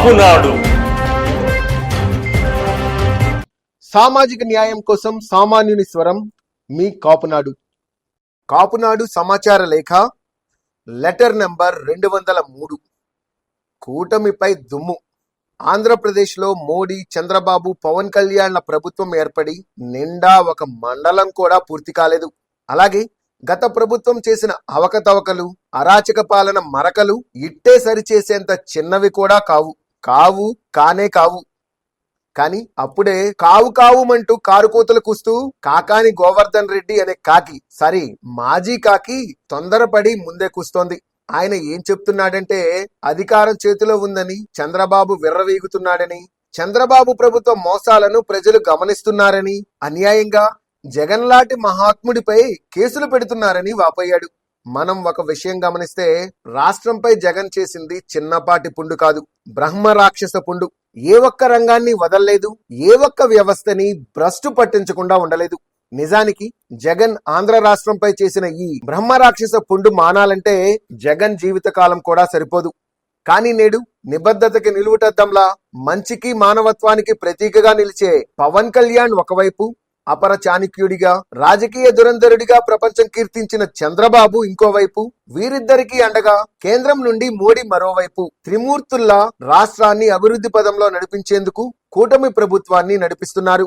కాపునాడు. సామాజిక న్యాయం కోసం సామాన్యుని స్వరం మీ కాపునాడు. కాపునాడు సమాచార లేఖ లెటర్ నెంబర్ 203. కూటమిపై దుమ్ము. ఆంధ్రప్రదేశ్లో మోడీ, చంద్రబాబు, పవన్ కళ్యాణ్ల ప్రభుత్వం ఏర్పడి నిండా ఒక మండలం కూడా పూర్తి కాలేదు. అలాగే గత ప్రభుత్వం చేసిన అవకతవకలు, అరాచక పాలన మరకలు ఇట్టే సరిచేసేంత చిన్నవి కూడా కానే కావు. కానీ అప్పుడే కావుమంటూ కారుకోతలు కూస్తూ కాకాని గోవర్ధన్ రెడ్డి అనే మాజీ కాకి తొందరపడి ముందే కూస్తోంది. ఆయన ఏం చెప్తున్నాడంటే అధికారం చేతిలో ఉందని చంద్రబాబు విర్రవీగుతున్నాడని, చంద్రబాబు ప్రభుత్వ మోసాలను ప్రజలు గమనిస్తున్నారని, అన్యాయంగా జగన్ లాంటి మహాత్ముడిపై కేసులు పెడుతున్నారని వాపోయాడు. మనం ఒక విషయం గమనిస్తే రాష్ట్రంపై జగన్ చేసింది చిన్నపాటి పుండు కాదు, బ్రహ్మ రాక్షస పుండు. ఏ ఒక్క రంగాన్ని వదల్లేదు, ఏ ఒక్క వ్యవస్థని భ్రష్టు పట్టించకుండా ఉండలేదు. నిజానికి జగన్ ఆంధ్ర రాష్ట్రంపై చేసిన ఈ బ్రహ్మ రాక్షస పుండు మానాలంటే జగన్ జీవితకాలం కూడా సరిపోదు. కానీ నేడు నిబద్ధతకి నిలువుటద్దంలా మంచికి మానవత్వానికి ప్రతీకగా నిలిచే పవన్ కళ్యాణ్ ఒకవైపు, అపర చాణక్యుడిగా, రాజకీయ దురంధరుడిగా ప్రపంచం కీర్తించిన చంద్రబాబు ఇంకోవైపు, వీరిద్దరికీ అండగా కేంద్రం నుండి మోడీ మరోవైపు, త్రిమూర్తుల్లా రాష్ట్రాన్ని అభివృద్ధి పదంలో నడిపించేందుకు కూటమి ప్రభుత్వాన్ని నడిపిస్తున్నారు.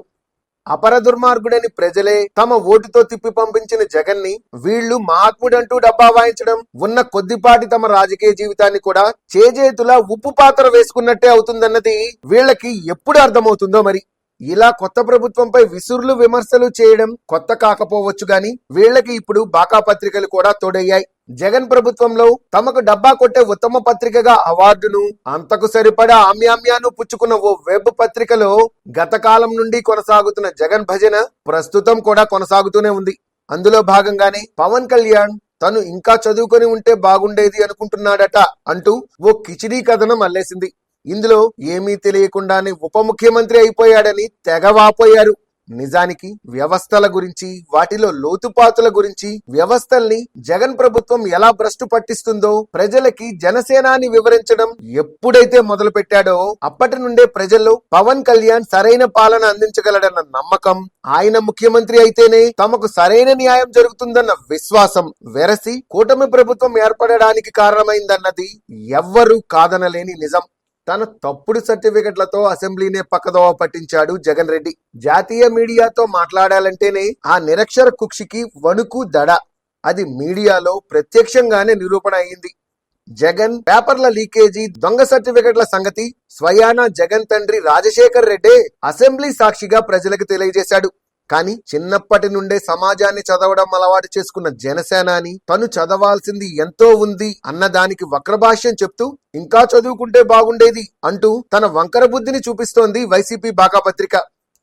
అపర దుర్మార్గుడని ప్రజలే తమ ఓటుతో తిప్పి పంపించిన జగన్ ని వీళ్లు మహాత్ముడంటూ డబ్బా వాయించడం, ఉన్న కొద్దిపాటి తమ రాజకీయ జీవితాన్ని కూడా చేజేతులా ఉప్పు పాత్ర వేసుకున్నట్టే అవుతుందన్నది వీళ్లకి ఎప్పుడు అర్థమవుతుందో మరి. ఇలా కొత్త ప్రభుత్వంపై విసురులు విమర్శలు చేయడం కొత్త కాకపోవచ్చు గాని వీళ్లకి ఇప్పుడు బాకా పత్రికలు కూడా తోడయ్యాయి. జగన్ ప్రభుత్వంలో తమకు డబ్బా కొట్టే ఉత్తమ పత్రికగా అవార్డును, అంతకు సరిపడా ఆమ్యామ్యాను పుచ్చుకున్న ఓ వెబ్ పత్రికలో గత కాలం నుండి కొనసాగుతున్న జగన్ భజన ప్రస్తుతం కూడా కొనసాగుతూనే ఉంది. అందులో భాగంగానే పవన్ కళ్యాణ్ తను ఇంకా చదువుకొని ఉంటే బాగుండేది అనుకుంటున్నాడట అంటూ ఓ కిచిడీ కథనం అల్లేసింది. ఇందులో ఏమీ తెలియకుండానే ఉప ముఖ్యమంత్రి అయిపోయాడని తెగవాపోయారు. నిజానికి వ్యవస్థల గురించి, వాటిలో లోతుపాతుల గురించి, వ్యవస్థల్ని జగన్ ప్రభుత్వం ఎలా భ్రష్టు పట్టిస్తుందో ప్రజలకి జనసేనాని వివరించడం ఎప్పుడైతే మొదలు పెట్టాడో అప్పటి నుండే ప్రజల్లో పవన్ కళ్యాణ్ సరైన పాలన అందించగలడన్న నమ్మకం, ఆయన ముఖ్యమంత్రి అయితేనే తమకు సరైన న్యాయం జరుగుతుందన్న విశ్వాసం వెరసి కూటమి ప్రభుత్వం ఏర్పడడానికి కారణమైందన్నది ఎవ్వరూ కాదనలేని నిజం. తన తప్పుడు సర్టిఫికెట్లతో అసెంబ్లీనే పక్కదోవ పట్టించాడు జగన్ రెడ్డి. జాతీయ మీడియాతో మాట్లాడాలంటేనే ఆ నిరక్షర కుక్షికి వణుకు దడ. అది మీడియాలో ప్రత్యక్షంగానే నిరూపణ అయింది. జగన్ పేపర్ల లీకేజీ, దొంగ సర్టిఫికెట్ల సంగతి స్వయానా జగన్ తండ్రి రాజశేఖర్ రెడ్డే అసెంబ్లీ సాక్షిగా ప్రజలకు తెలియజేశాడు. కానీ చిన్నప్పటి నుండే సమాజాన్ని చదవడం అలవాటు చేసుకున్న జనసేనాని తను చదవాల్సింది ఎంతో ఉంది అన్నదానికి వక్రభాష్యం చెప్తూ ఇంకా చదువుకుంటే బాగుండేది అంటూ తన వంకర బుద్ధిని చూపిస్తోంది వైసీపీ బాకా పత్రిక.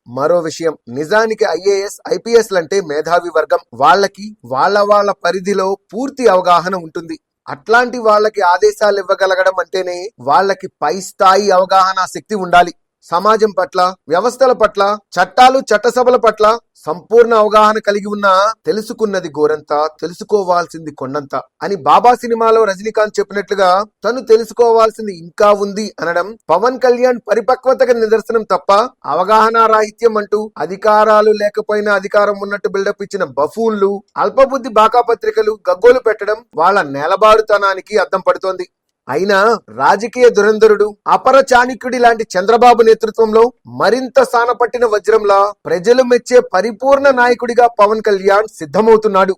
మరో విషయం, నిజానికి ఐఏఎస్, ఐపీఎస్ లంటే మేధావి వర్గం. వాళ్ళకి వాళ్ళ పరిధిలో పూర్తి అవగాహన ఉంటుంది. అట్లాంటి వాళ్ళకి ఆదేశాలు ఇవ్వగలగడం అంటేనే వాళ్ళకి పై స్థాయి అవగాహన శక్తి ఉండాలి. సమాజం పట్ల, వ్యవస్థల పట్ల, చట్టాలు, చట్టసభల పట్ల సంపూర్ణ అవగాహన కలిగి ఉన్నా తెలుసుకున్నది గోరంత, తెలుసుకోవాల్సింది కొండంత అని బాబా సినిమాలో రజనీకాంత్ చెప్పినట్లుగా తను తెలుసుకోవాల్సింది ఇంకా ఉంది అనడం పవన్ కళ్యాణ్ పరిపక్వతకు నిదర్శనం తప్ప అవగాహన రాహిత్యం అంటూ అధికారాలు లేకపోయినా అధికారం ఉన్నట్టు బిల్డప్ ఇచ్చిన బఫూన్లు, అల్పబుద్ధి బాకా పత్రికలు గగ్గోలు పెట్టడం వాళ్ళ నేలబారుతనానికి అద్దం పడుతోంది. అయినా రాజకీయ దురంధరుడు, అపర చాణక్యుడి లాంటి చంద్రబాబు నేతృత్వంలో మరింత సానపట్టిన వజ్రంలా ప్రజలు మెచ్చే పరిపూర్ణ నాయకుడిగా పవన్ కళ్యాణ్ సిద్ధమవుతున్నాడు.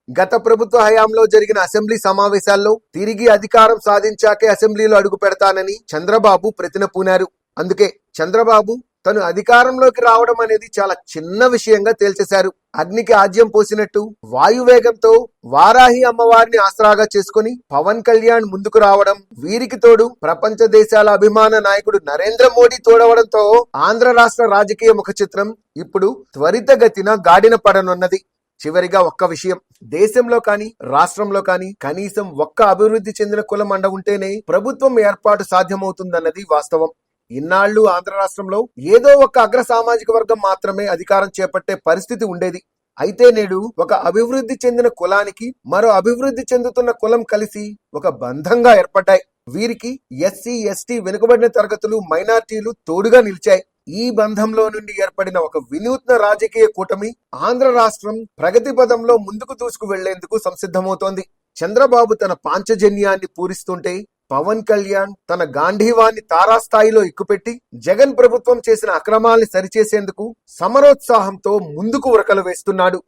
గత ప్రభుత్వ హయాంలో జరిగిన అసెంబ్లీ సమావేశాల్లో తిరిగి అధికారం సాధించాకే అసెంబ్లీలో అడుగు పెడతానని చంద్రబాబు ప్రతిన పూనారు. అందుకే చంద్రబాబు తను అధికారంలోకి రావడం అనేది చాలా చిన్న విషయంగా తేల్చేశారు. అగ్నికి ఆజ్యం పోసినట్టు వాయువేగంతో వారాహి అమ్మవారిని ఆసరాగా చేసుకుని పవన్ కళ్యాణ్ ముందుకు రావడం, వీరికి తోడు ప్రపంచ దేశాల అభిమాన నాయకుడు నరేంద్ర మోడీ తోడవడంతో ఆంధ్ర రాష్ట్ర రాజకీయ ముఖ చిత్రం ఇప్పుడు త్వరితగతిన గాడిన పడనున్నది. చివరిగా ఒక్క విషయం, దేశంలో కానీ రాష్ట్రంలో కానీ కనీసం ఒక్క అభివృద్ధి చెందిన కులం అండ ఉంటేనే ప్రభుత్వం ఏర్పాటు సాధ్యమవుతుందన్నది వాస్తవం. ఇన్నాళ్లు ఆంధ్ర రాష్ట్రంలో ఏదో ఒక అగ్ర సామాజిక వర్గం మాత్రమే అధికారం చేపట్టే పరిస్థితి ఉండేది. అయితే నేడు ఒక అభివృద్ధి చెందిన కులానికి మరో అభివృద్ధి చెందుతున్న కులం కలిసి ఒక బంధంగా ఏర్పడ్డాయి. వీరికి ఎస్సీ ఎస్టీ వెనుకబడిన తరగతులు మైనార్టీలు తోడుగా నిలిచాయి. ఈ బంధంలో నుండి ఏర్పడిన ఒక వినూత్న రాజకీయ కూటమి ఆంధ్ర రాష్ట్రం ప్రగతి పదంలో ముందుకు దూసుకు వెళ్లేందుకు సంసిద్ధమవుతోంది. చంద్రబాబు తన పాంచజన్యాన్ని పూరిస్తుంటే పవన్ కళ్యాణ్ తన గాంధీవాన్ని తారాస్థాయిలో ఎక్కుపెట్టి జగన్ ప్రభుత్వం చేసిన అక్రమాల్ని సరిచేసేందుకు సమరోత్సాహంతో ముందుకు ఉరకలు వేస్తున్నాడు.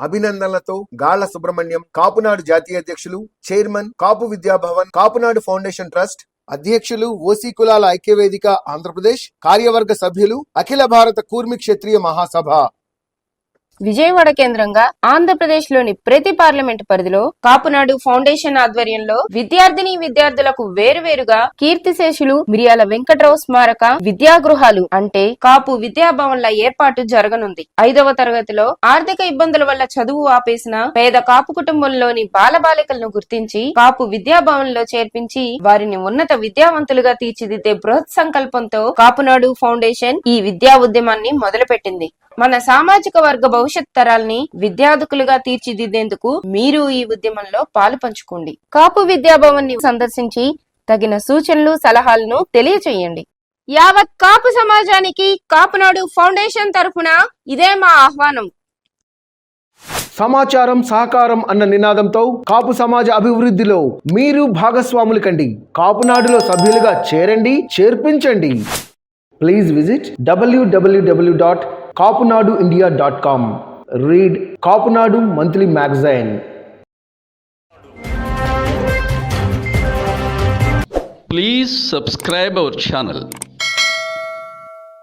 అభినందనలతో గాళ్ల సుబ్రహ్మణ్యం, కాపునాడు జాతీయ అధ్యక్షులు, చైర్మన్, కాపు విద్యాభవన్, కాపునాడు ఫౌండేషన్ ట్రస్ట్ అధ్యక్షులు, ఓసీ కులాల ఐక్యవేదిక ఆంధ్రప్రదేశ్ కార్యవర్గ సభ్యులు, అఖిల భారత కూర్మి క్షత్రియ మహాసభ. విజయవాడ కేంద్రంగా ఆంధ్రప్రదేశ్ లోని ప్రతి పార్లమెంట్ పరిధిలో కాపునాడు ఫౌండేషన్ ఆధ్వర్యంలో విద్యార్థులకు వేరువేరుగా కీర్తిశేషులు మిరియాల వెంకట్రావు స్మారక విద్యాగృహాలు అంటే కాపు విద్యాభవన్ల ఏర్పాటు జరగనుంది. 5వ తరగతిలో ఆర్థిక ఇబ్బందుల వల్ల చదువు ఆపేసిన పేద కాపు కుటుంబంలోని బాలబాలికలను గుర్తించి కాపు విద్యాభవన్లో చేర్పించి వారిని ఉన్నత విద్యావంతులుగా తీర్చిదిద్దే బృహత్ సంకల్పంతో కాపునాడు ఫౌండేషన్ ఈ విద్యా ఉద్యమాన్ని మొదలుపెట్టింది. మన సామాజిక వర్గ భవిష్యత్ తరాల్ని విద్యార్థులుగా తీర్చిదిద్దేందుకు మీరు ఈ ఉద్యమంలో పాలు పంచుకోండి. కాపు విద్యాభవన్ ని సందర్శించి తగిన సూచనలు, సలహాలను తెలియచేయండి. యావత్ కాపు సమాజానికి కాపునాడు ఫౌండేషన్ తరఫున ఇదే మా ఆహ్వానం. సమాచారం, సహకారం అన్న నినాదంతో కాపు సమాజ అభివృద్ధిలో మీరు భాగస్వాములు కండి. కాపునాడులో సభ్యులుగా చేరండి, చేర్పించండి. Please visit www.kapunaduindia.com. Read Kapunadu Monthly Magazine. Please subscribe our channel.